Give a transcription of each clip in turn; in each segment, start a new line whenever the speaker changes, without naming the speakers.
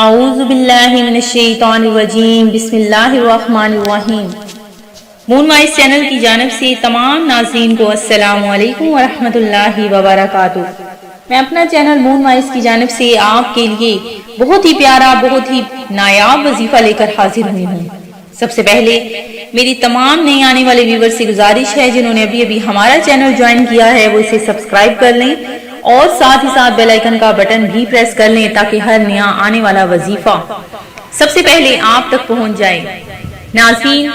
اعوذ باللہ من الشیطان الرجیم بسم اللہ الرحمن الرحیم۔ مون وائس چینل کی جانب سے تمام ناظرین کو السلام علیکم ورحمۃ اللہ وبرکاتہ۔ میں اپنا چینل مون وائس کی جانب سے آپ کے لیے بہت ہی پیارا، بہت ہی نایاب وظیفہ لے کر حاضر ہوئی ہوں۔ سب سے پہلے میری تمام نئے آنے والے ویور سے گزارش ہے، جنہوں نے ابھی ہمارا چینل جوائن کیا ہے وہ اسے سبسکرائب کر لیں اور ساتھ ہی ساتھ بیل آئیکن کا بٹن بھی پریس کر لیں تاکہ ہر نیا آنے والا وظیفہ سب سے پہلے آپ تک پہنچ جائے۔ ناظرین،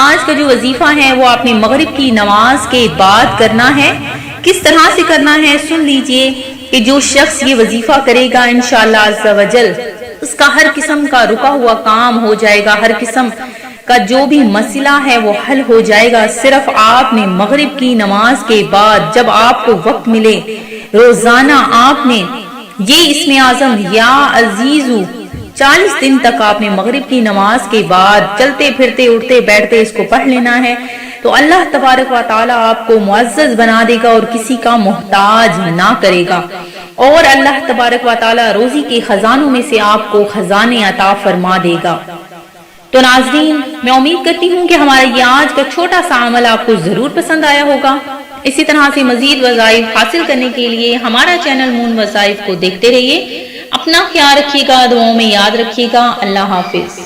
آج کا جو وظیفہ ہے وہ آپ نے مغرب کی نماز کے بعد کرنا ہے۔ کس طرح سے کرنا ہے سن لیجئے کہ جو شخص یہ وظیفہ کرے گا انشاءاللہ عز و جل اس کا ہر قسم کا رکا ہوا کام ہو جائے گا، ہر قسم کا جو بھی مسئلہ ہے وہ حل ہو جائے گا۔ صرف آپ نے مغرب کی نماز کے بعد جب آپ کو وقت ملے روزانہ آپ نے یہ اسم اعظم یا عزیزو 40 دن تک آپ نے مغرب کی نماز کے بعد چلتے پھرتے اٹھتے بیٹھتے اس کو پڑھ لینا ہے، تو اللہ تبارک و تعالی آپ کو معزز بنا دے گا اور کسی کا محتاج نہ کرے گا، اور اللہ تبارک و تعالی روزی کے خزانوں میں سے آپ کو خزانے عطا فرما دے گا۔ تو ناظرین، میں امید کرتی ہوں کہ ہمارا یہ آج کا چھوٹا سا عمل آپ کو ضرور پسند آیا ہوگا۔ اسی طرح سے مزید وظائف حاصل کرنے کے لیے ہمارا چینل مون وظائف کو دیکھتے رہیے۔ اپنا خیال رکھیے گا، دعاؤں میں یاد رکھیے گا۔ اللہ حافظ۔